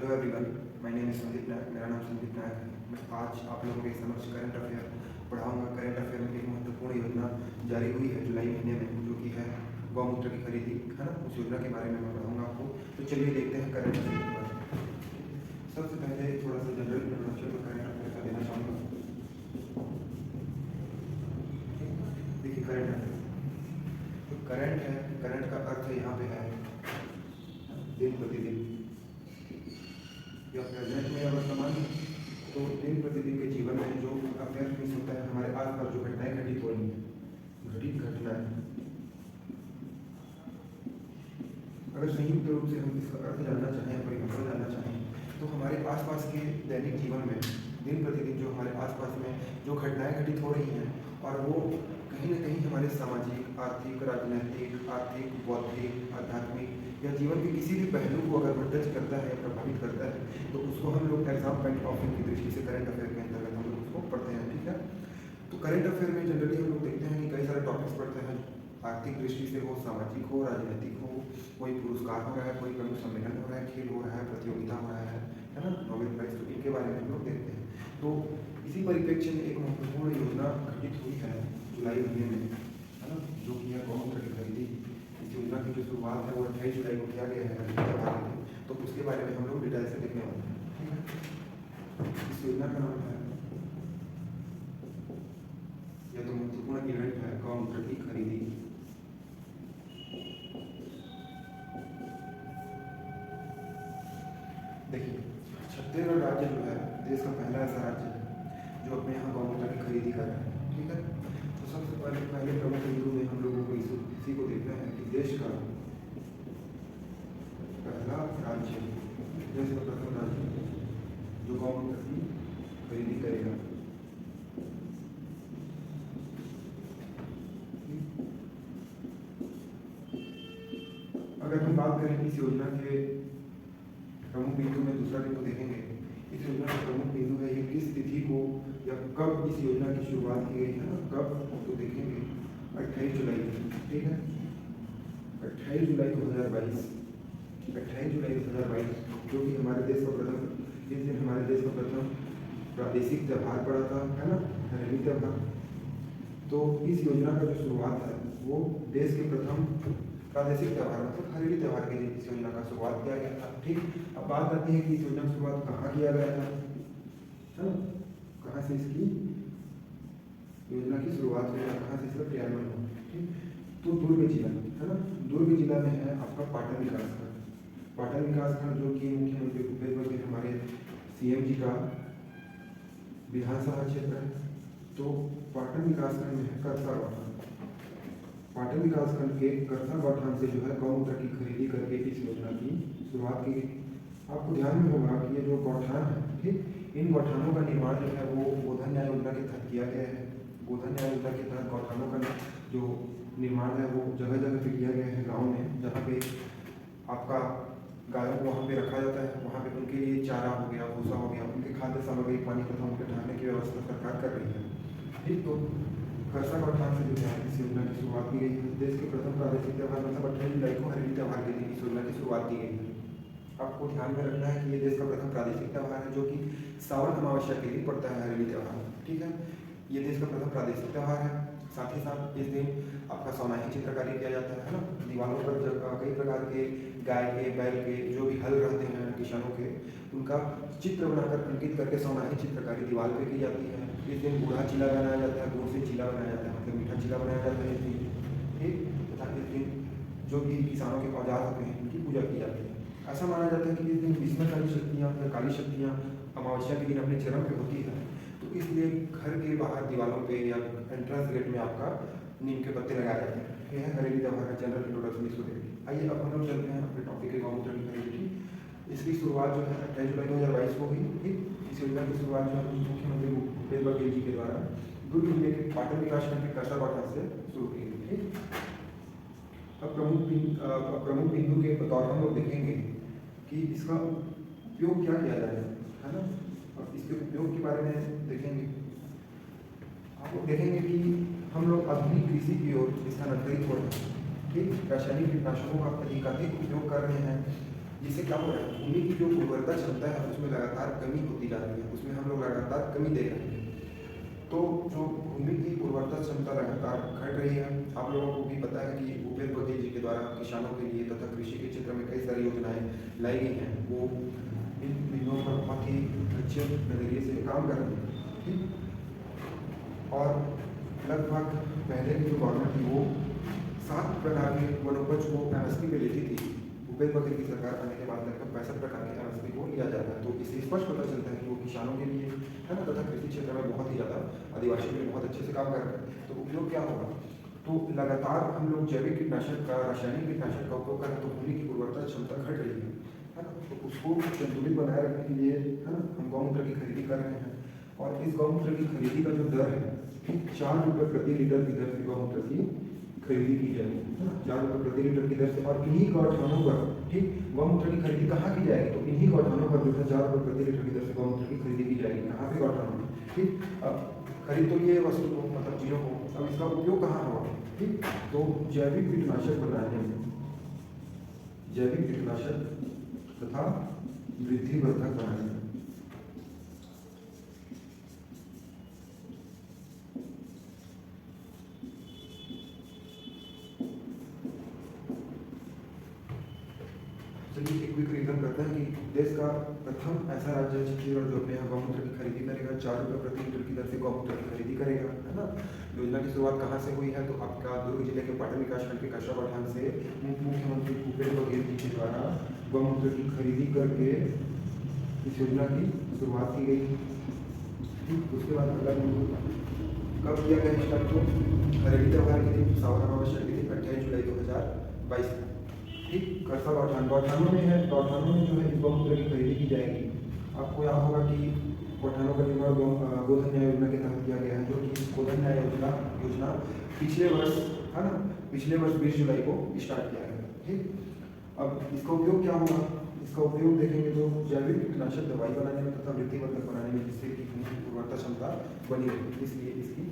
Hello everyone, my name is Sandeep Nayak. मेरा नाम संदीप नायक है। मैं आज आप लोगों के समक्ष करंट अफेयर पढ़ाऊंगा। करंट अफेयर में एक महत्वपूर्ण योजना जारी हुई है जुलाई महीने में, जो कि है गौमूत्र की खरीदी, है ना। उस योजना के बारे में मैं पढ़ाऊंगा आपको। तो चलिए देखते हैं करंट अफेयर के बारे में। सबसे पहले थोड़ा सा जनरल इंट्रोडक्शन में करंट अफेयर का देना चाहूँगा। देखिए करंट अफेयर, तो करंट है, करंट का अर्थ यहाँ पे है दिन प्रतिदिन या प्रेजेंट में या वर्तमान। तो दिन प्रतिदिन के जीवन में जो अफेयर मिस होता है, हमारे आसपास जो घटनाएं घटित हो रही हैं, घटित घटनाएं, अगर संयुक्त रूप से हम इसका अर्थ जानना चाहें, परिभाषा जानना चाहें, तो हमारे आसपास के दैनिक जीवन में दिन प्रतिदिन जो हमारे आसपास में जो घटनाएं घटित हो रही हैं, और वो कहीं ना कहीं हमारे सामाजिक, आर्थिक, राजनीतिक, आर्थिक, बौद्धिक, आध्यात्मिक या जीवन के किसी भी पहलू को अगर टच करता है, प्रभावित करता है, तो उसको हम लोग एग्जाम पॉइंट ऑफ व्यू की दृष्टि से करंट अफेयर के अंतर्गत हम लोग उसको पढ़ते हैं। ठीक है, तो करंट अफेयर में जनरली हम लोग देखते हैं कि कई सारे टॉपिक्स पढ़ते हैं। आर्थिक दृष्टि से हो, सामाजिक हो, राजनीतिक हो, कोई पुरस्कार हो रहा है, कोई प्रमुख सम्मेलन हो रहा है, खेल हो रहा है, प्रतियोगिता हो रहा है ना, नोबेल प्राइज, तो इनके बारे में हम लोग देखते हैं। तो इसी परिप्रेक्ष्य में एक महत्वपूर्ण योजना घटित हुई है जुलाई महीने में, है ना, जो कि है गौमूत्र की खरीदी। इस योजना की जो शुरुआत है वो 28 जुलाई को किया गया है, तो उसके बारे में हम लोग डिटेल से देखने वाले हैं। ठीक है, इस योजना का नाम है, यह तो महत्वपूर्ण इवेंट है, गौमूत्र की खरीदी। देखिए, छत्तीसगढ़ राज्य जो है देश का पहला ऐसा राज्य है जो अपने यहाँ गौमूत्र की खरीदी कर रहा है। ठीक है, तो सबसे पहले प्रमुख बिंदु में हम लोगों को इसी को देखना है कि देश का पहला राज्य, देश का प्रथम राज्य जो गौमूत्र की खरीदी करेगा। अगर हम बात करें इस योजना के प्रमुख बिंदु में, दूसरा बिंदु देखेंगे। इस योजना का प्रमुख बिंदु है ये किस तिथि को या कब इस योजना की शुरुआत की गई है ना, कब, तो देखेंगे 28 जुलाई। ठीक है, 28 जुलाई 2022, 28 जुलाई 2022, जो कि हमारे देश का प्रथम, इस दिन हमारे देश का प्रथम प्रादेशिक त्यौहार पड़ा था, है ना, हरेली त्यौहार। तो इस योजना का जो शुरुआत है वो देश के प्रथम प्रादेशिक त्यौहार मतलब हरेली त्यौहार के दिन इस योजना का शुरुआत किया गया था। ठीक, अब बात आती है कि इस योजना की शुरुआत कहाँ किया गया था, है ना, कहाँ से इसकी योजना की शुरुआत हुई, कहाँ से इसका क्रियान्वयन हुआ। ठीक, तो दुर्ग जिला, है ना, दुर्ग जिला में है आपका पाटन विकासखंड। पाटन विकासखंड जो कि मुख्यमंत्री भूपेश बघेल हमारे सीएम जी का विधानसभा क्षेत्र है। तो पाटन विकासखंड में है करसा गौठान। पाटन विकासखंड के करसा गौठान से जो है गौमूत्र की खरीदी करके इस योजना की शुरुआत की गई। आपको ध्यान में होगा कि ये जो गौठान है, ठीक, इन गौठानों का निर्माण जो है वो गोधन न्याय योजना के तहत किया गया है। गोधन न्याय योजना के तहत गौठानों का जो निर्माण है वो जगह जगह पे किया गया है, गाँव में, जहाँ पे आपका गायों को वहाँ पे रखा जाता है, वहाँ पे उनके लिए चारा हो गया, भूसा हो गया, उनके खाद्य सामग्री, पानी तथा उनके ठहरने की व्यवस्था सरकार कर रही है। ठीक, तो करसा गौठान से जो है इस योजना की शुरुआत की गई है। देश के प्रथम प्रादेशिक त्यौहार मतलब 28 जुलाई को हरेली त्यौहार के दिन इस योजना की शुरुआत की गई है। आपको ध्यान में रखना है कि ये देश का प्रथम प्रादेशिक त्यौहार है जो कि सावन अमावस्या के दिन पड़ता है, हरेली त्यौहार। ठीक है, ये देश का प्रथम प्रादेशिक त्यौहार है। साथ ही साथ इस दिन आपका सौनाही चित्रकारी किया जाता है ना, दीवारों पर कई प्रकार के गाय के, बैल के जो भी हल रहते हैं किसानों के, उनका चित्र बनाकर अंकित करके सौनाही चित्रकारी दीवार पे की जाती है। इस दिन बूढ़ा चीला बनाया जाता है, गुड़ से चीला बनाया जाता है, मतलब मीठा चीला बनाया जाता है इस दिन। ठीक, तथा इस दिन जो भी किसानों के औजार होते हैं इनकी पूजा की जाती है। ऐसा माना जाता है कि इस दिन विस्मयकारी शक्तियाँ या काली शक्तियाँ अमावस्या के दिन अपने चरम पे होती है, तो इसलिए घर के बाहर दीवारों पे या एंट्रेंस गेट में आपका नीम के पत्ते लगाए जाते हैं। यह है हरेली त्यौहार का जनरल इंट्रोडक्शन इसको देखिए। आइए अब हम लोग चलते हैं अपने टॉपिक के गौमूत्र की खरीदी। इसकी शुरुआत जो है 28 जुलाई 2022 को हुई। ठीक, इस योजना की शुरुआत जो है मुख्यमंत्री भूपेश बघेल जी के द्वारा दुर्ग जिले के पाटन विकासखंड के करसा गौठान से शुरू की गई। ठीक, अब प्रमुख बिंदु के बतौर हम लोग देखेंगे कि इसका उपयोग क्या किया जाए, है ना। अब इसके उपयोग के बारे में देखेंगे। आप लोग देखेंगे कि हम लोग आधुनिक कृषि की ओर स्थानांतरित हो रहे हैं। ठीक, रासायनिक कीटनाशकों का अधिकाधिक उपयोग कर रहे हैं, जिससे क्या हो रहा है, भूमि की जो उर्वरता क्षमता है उसमें लगातार कमी होती जा रही है, उसमें हम लोग लगातार कमी देख रहे हैं। तो जो भूमि की उर्वरता क्षमता लगातार घट रही है, आप लोगों को भी पता है कि भूपेश बघेल जी के द्वारा किसानों के लिए तथा कृषि के क्षेत्र में कई सारी योजनाएं लाई गई हैं, वो इन बिंदुओं पर बहुत ही अच्छे नजरिए से काम कर रहे हैं, ठीक। और लगभग पहले की जो गवर्नमेंट थी वो 7 प्रकार के वनोपज को एमएसपी पे लेती थी। भूपेश बघेल की सरकार आने के बाद लगभग 65 प्रकार के एमएसपी को लिया जाता है। तो इससे स्पष्ट पता चलता है कि वो किसानों के लिए है ना, तथा कृषि क्षेत्र में बहुत ही ज़्यादा, आदिवासियों के लिए बहुत अच्छे से काम कर रहे हैं। तो उपयोग क्या होगा, तो लगातार हम लोग जैविक कीटनाशक का, रासायनिक कीटनाशक का उपयोग करें तो भूमि की उर्वरता क्षमता घट रही है ना। तो उसको संतुलित बनाए रखने के लिए है ना, हम गौमूत्र की खरीदी कर रहे हैं। और इस गौमूत्र की खरीदी का जो दर है, 4 रुपये प्रति लीटर की दर से गौमूत्र की खरीदी की जाएगी, है ना, 4 रुपये प्रति लीटर की दर से। और इन्हीं गौठानों पर, ठीक, गौमूत्र की खरीदी कहाँ की जाएगी, तो इन्हीं गौठानों पर जो है 4 रुपये प्रति लीटर की दर से गौमूत्र की खरीदी की जाएगी। कहाँ पे, गौठानों में, ठीक। अब खरीद तो ये वस्तु को, मतलब चीज़ों को, अब इसका उपयोग कहाँ होगा, ठीक। तो जैविक कीटनाशक बनाने में, जैविक कीटनाशक तथा वृद्धिवर्धक बनाने में, चलिए एक क्विक रिविजन करते हैं कि देश का प्रथम ऐसा राज्य है छत्तीसगढ़ जो अपने यहाँ गौमूत्र की खरीदी करेगा, 4 रुपये प्रति लीटर की दर से गौमूत्र की खरीदी करेगा, है ना। योजना की शुरुआत कहाँ से हुई है, तो आपका दुर्ग जिले के पाटन विकासखंड के कस्बा गौठान से मुख्यमंत्री भूपेश बघेल जी के द्वारा गौमूत्र की खरीदी करके इस योजना की शुरुआत की गई, ठीक। उसके बाद अगला कब किया गया स्टार्ट, तो हरेली त्योहार के दिन, सावन अमावस्या के दिन 28 जुलाई 2022 में, ठीक। करसा गौठान, गौठानों में है, गौठानों में जो है इस गौमूत्र की खरीदी की जाएगी। आपको याद होगा कि गौठानों का निर्माण गोधन न्याय योजना के तहत किया गया है, जो कि गोधन न्याय योजना पिछले वर्ष, है ना, पिछले वर्ष 20 जुलाई को स्टार्ट किया गया, ठीक। अब इसका उपयोग क्या होगा, इसका उपयोग देखेंगे तो जैविक कीटनाशक दवाई बनाने में तथा वृद्धिवर्धक बनाने में, जिससे कि उर्वरता क्षमता बनी रहे, इसलिए इसकी